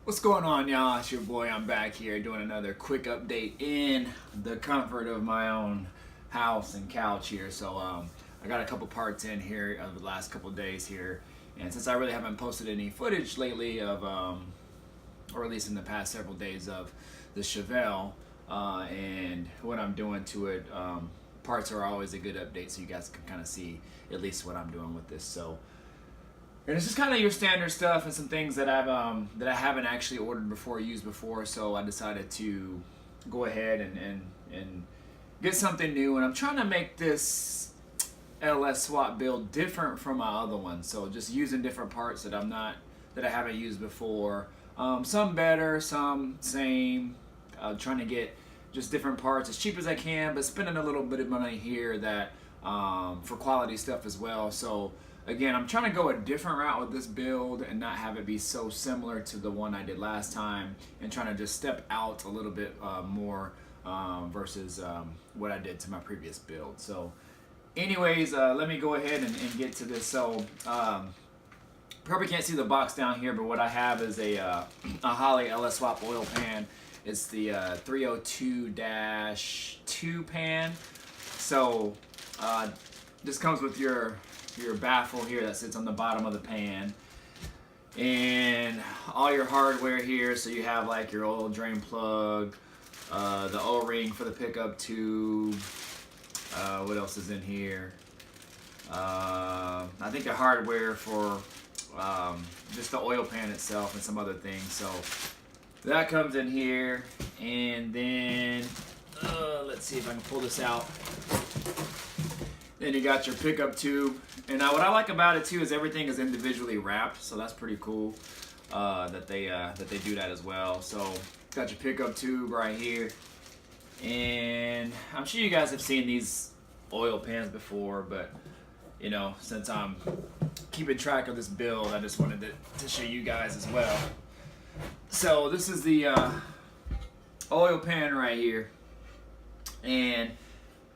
What's going on, y'all? It's your boy. I'm back here doing another quick update in the comfort of my own house and couch here. I got a couple parts in here of the last couple days here, and since I really haven't posted any footage lately of, or at least in the past several days of the Chevelle and what I'm doing to it, parts are always a good update, so you guys can kind of see at least what I'm doing with this. And it's just kind of your standard stuff and some things that I haven't actually ordered before, used before. So I decided to go ahead and get something new. And I'm trying to make this LS swap build different from my other one. So just using different parts that I haven't used before. Some better, some same. Trying to get just different parts as cheap as I can, but spending a little bit of money here that for quality stuff as well. So again, I'm trying to go a different route with this build and not have it be so similar to the one I did last time, and trying to just step out a little bit more versus what I did to my previous build. So anyways, let me go ahead and get to this. So probably can't see the box down here, but what I have is a Holley LS Swap Oil Pan. It's the 302-2 pan. So this comes with your baffle here that sits on the bottom of the pan, and all your hardware here. So you have like your oil drain plug, the O-ring for the pickup tube. What else is in here? I think the hardware for just the oil pan itself and some other things. So that comes in here, and then let's see if I can pull this out. Then you got your pickup tube, and what I like about it too is everything is individually wrapped, so that's pretty cool that they do that as well. So got your pickup tube right here, and I'm sure you guys have seen these oil pans before, but you know, since I'm keeping track of this build, I just wanted to show you guys as well. So this is the oil pan right here, and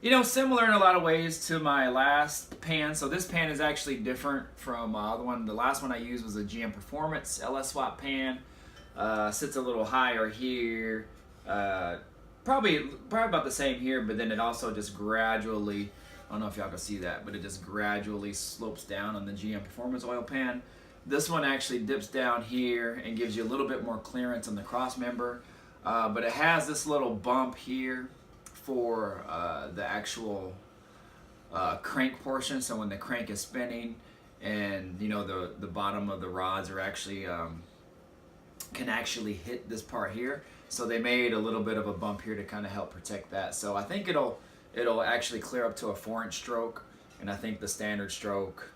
you know, similar in a lot of ways to my last pan. So this pan is actually different from the one. The last one I used was a GM Performance LS Swap pan. Sits a little higher here, probably about the same here, but then it also just gradually, I don't know if y'all can see that, but it just gradually slopes down on the GM Performance oil pan. This one actually dips down here and gives you a little bit more clearance on the cross member, but it has this little bump here for the actual crank portion. So when the crank is spinning, and you know the bottom of the rods are actually can actually hit this part here. So they made a little bit of a bump here to kind of help protect that. So I think it'll actually clear up to a 4-inch stroke, and I think the standard stroke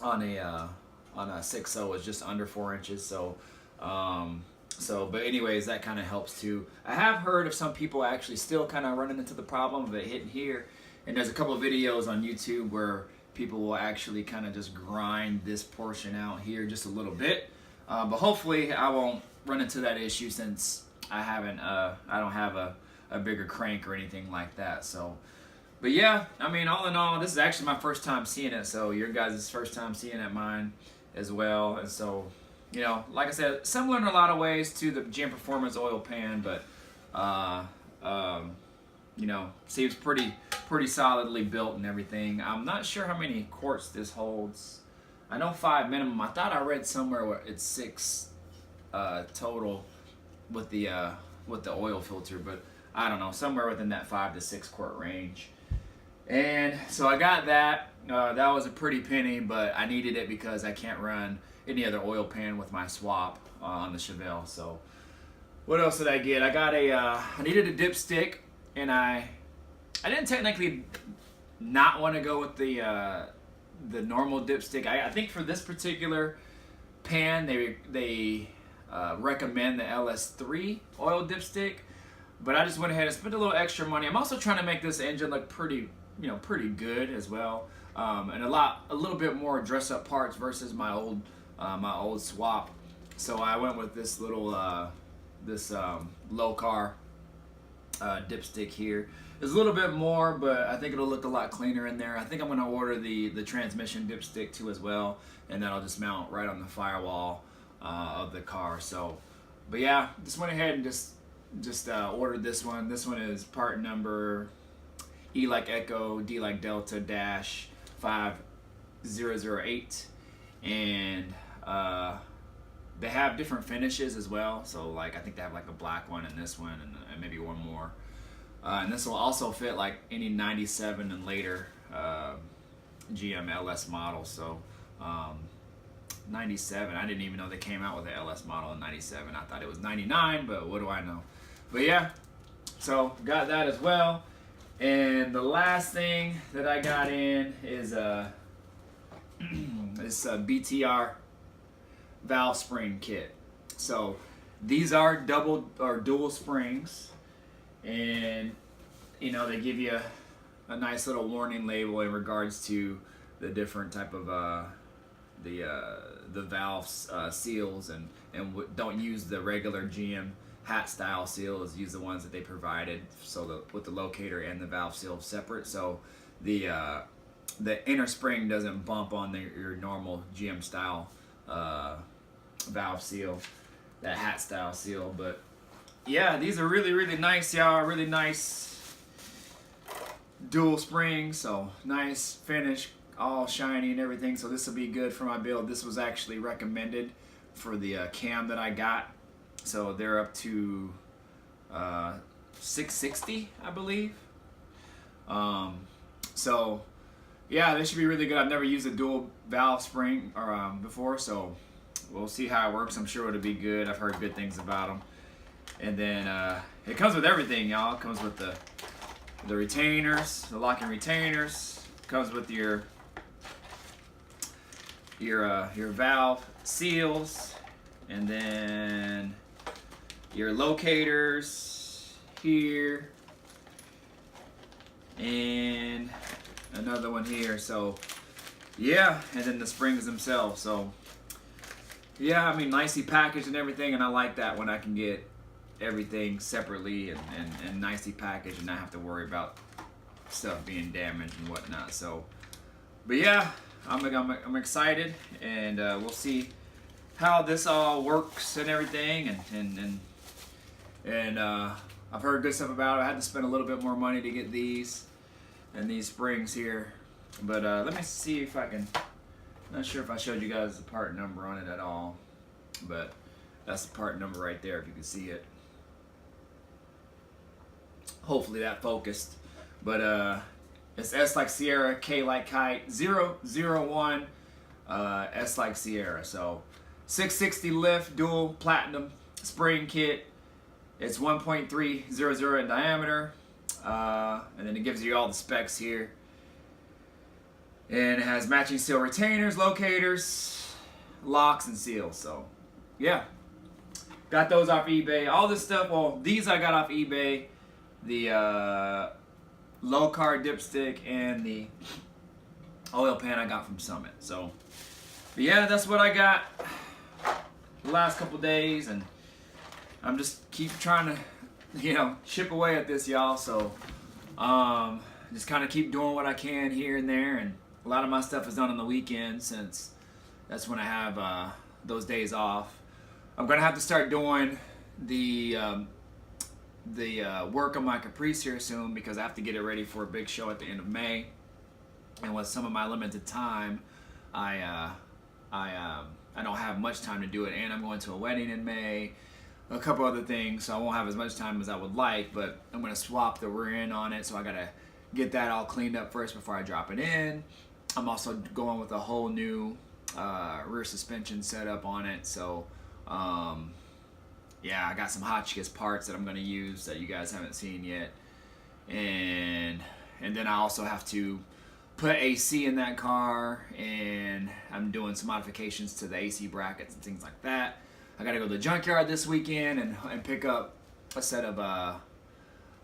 on a 6.0 is just under 4 inches. But anyways, that kind of helps too. I have heard of some people actually still kind of running into the problem of it hitting here, and there's a couple of videos on YouTube where people will actually kind of just grind this portion out here just a little bit. But hopefully I won't run into that issue, since I don't have a bigger crank or anything like that. So, but yeah, I mean, all in all, this is actually my first time seeing it, so your guys' first time seeing it, mine as well. And so, you know, like I said, similar in a lot of ways to the GM Performance oil pan, but you know, seems pretty solidly built and everything. I'm not sure how many quarts this holds. I know 5 minimum. I thought I read somewhere where it's 6 total with the oil filter, but I don't know, somewhere within that 5 to 6 quart range. And so I got that. That was a pretty penny, but I needed it because I can't run any other oil pan with my swap on the Chevelle. So what else did I get? I got I needed a dipstick, and I didn't technically not want to go with the normal dipstick. I think for this particular pan, they recommend the LS3 oil dipstick, but I just went ahead and spent a little extra money. I'm also trying to make this engine look pretty good as well, and a little bit more dress up parts versus my old swap. So I went with this little LowCar dipstick here. There's a little bit more, but I think it'll look a lot cleaner in there. I think I'm gonna order the transmission dipstick too as well, and that'll just mount right on the firewall of the car. So, but yeah, just went ahead and just ordered this one. This one is part number E like Echo, D like Delta dash 5008, and they have different finishes as well. So like I think they have like a black one and this one and maybe one more. And this will also fit like any 97 and later GM LS model. So 97, I didn't even know they came out with the LS model in 97. I thought it was 99, but what do I know? But yeah, so got that as well. And the last thing that I got in is this BTR valve spring kit. So these are double or dual springs, and you know they give you a nice little warning label in regards to the different type of the valve seals, and don't use the regular GM hat style seals. Use the ones that they provided, so with the locator and the valve seal separate, so the inner spring doesn't bump on your normal GM style valve seal, that hat style seal. But yeah, these are really nice, y'all. Really nice dual springs, so nice finish, all shiny and everything. So this will be good for my build. This was actually recommended for the cam that I got, so they're up to 660, I believe. So yeah, this should be really good. I've never used a dual valve spring or before, so we'll see how it works. I'm sure it'll be good. I've heard good things about them. And then it comes with everything, y'all. It comes with the retainers, the locking retainers. It comes with your valve seals, and then your locators here, and another one here. So yeah, and then the springs themselves. So yeah, I mean, nicely packaged and everything, and I like that when I can get everything separately and nicely packaged and not have to worry about stuff being damaged and whatnot. So, but yeah, I'm excited, and we'll see how this all works and everything, and I've heard good stuff about it. I had to spend a little bit more money to get these and these springs here, but let me see if I can. Not sure if I showed you guys the part number on it at all, but that's the part number right there if you can see it. Hopefully that focused. But it's S like Sierra, K like Kite, 001, S like Sierra. So 660 lift, dual platinum spring kit. It's 1.300 in diameter, and then it gives you all the specs here. And it has matching seal retainers, locators, locks, and seals. So, yeah. Got those off eBay. All this stuff, well, these I got off eBay. The LowCar Dipstick and the oil pan I got from Summit. So, but yeah, that's what I got the last couple days. And I'm just keep trying to, chip away at this, y'all. So, just kind of keep doing what I can here and there. And a lot of my stuff is done on the weekend, since that's when I have those days off. I'm gonna have to start doing the work on my Caprice here soon, because I have to get it ready for a big show at the end of May. And with some of my limited time, I don't have much time to do it, and I'm going to a wedding in May, a couple other things, so I won't have as much time as I would like. But I'm gonna swap the rear end on it, so I gotta get that all cleaned up first before I drop it in. I'm also going with a whole new rear suspension setup on it. So yeah, I got some hotchkiss parts that I'm going to use that you guys haven't seen yet. And then I also have to put AC in that car, and I'm doing some modifications to the AC brackets and things like that. I got to go to the junkyard this weekend and pick up a set of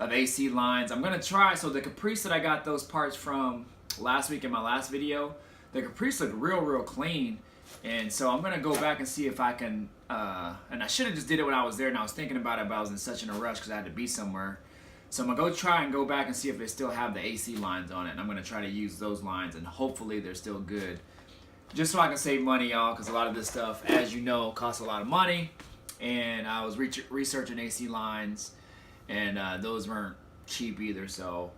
AC lines. I'm going to try, so the Caprice that I got those parts from last week in my last video, the Caprice looked real clean, and so I'm gonna go back and see if I can and I should have just did it when I was there, and I was thinking about it, but I was in such a rush because I had to be somewhere. So I'm gonna go back and see if they still have the AC lines on it, and I'm gonna try to use those lines, and hopefully they're still good. just so I can save money, y'all, because a lot of this stuff, as you know, costs a lot of money. And I was researching AC lines, and those weren't cheap either. So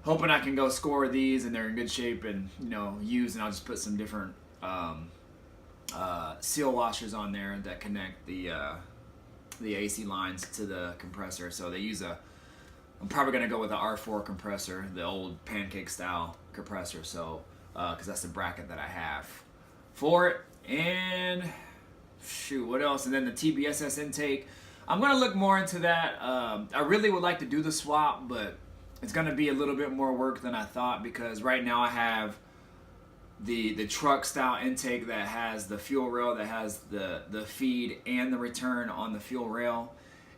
hoping I can go score these and they're in good shape and, you know, use, and I'll just put some different seal washers on there that connect the AC lines to the compressor. So they use I'm probably gonna go with the R4 compressor, the old pancake style compressor. So because that's the bracket that I have for it. And shoot, what else? And then the TBSS intake, I'm gonna look more into that. I really would like to do the swap, but it's gonna be a little bit more work than I thought, because right now I have the truck style intake that has the fuel rail, that has the feed and the return on the fuel rail,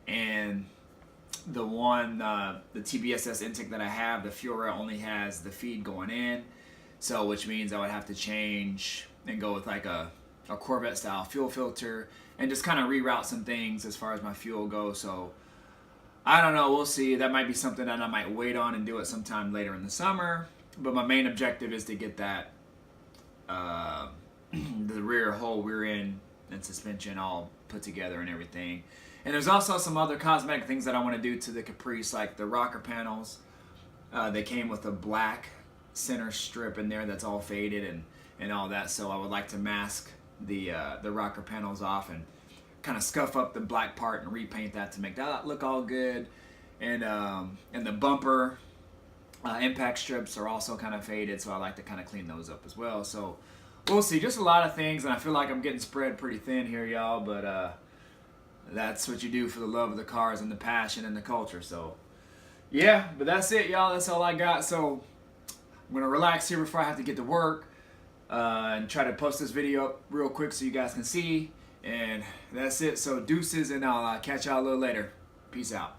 and the TBSS intake that I have, the fuel rail only has the feed going in. So which means I would have to change and go with like a Corvette style fuel filter and just kind of reroute some things as far as my fuel goes. So I don't know, we'll see. That might be something that I might wait on and do it sometime later in the summer. But my main objective is to get that the whole rear end and suspension all put together and everything. And there's also some other cosmetic things that I want to do to the Caprice, like the rocker panels. They came with a black center strip in there that's all faded and all that. So I would like to mask the rocker panels off and kind of scuff up the black part and repaint that to make that look all good. And the bumper impact strips are also kind of faded, so I like to kind of clean those up as well. So we'll see, just a lot of things, and I feel like I'm getting spread pretty thin here, y'all, but that's what you do for the love of the cars and the passion and the culture. So yeah, but that's it, y'all. That's all I got. So I'm gonna relax here before I have to get to work and try to post this video up real quick so you guys can see. And that's it. So deuces, and I'll catch y'all a little later. Peace out.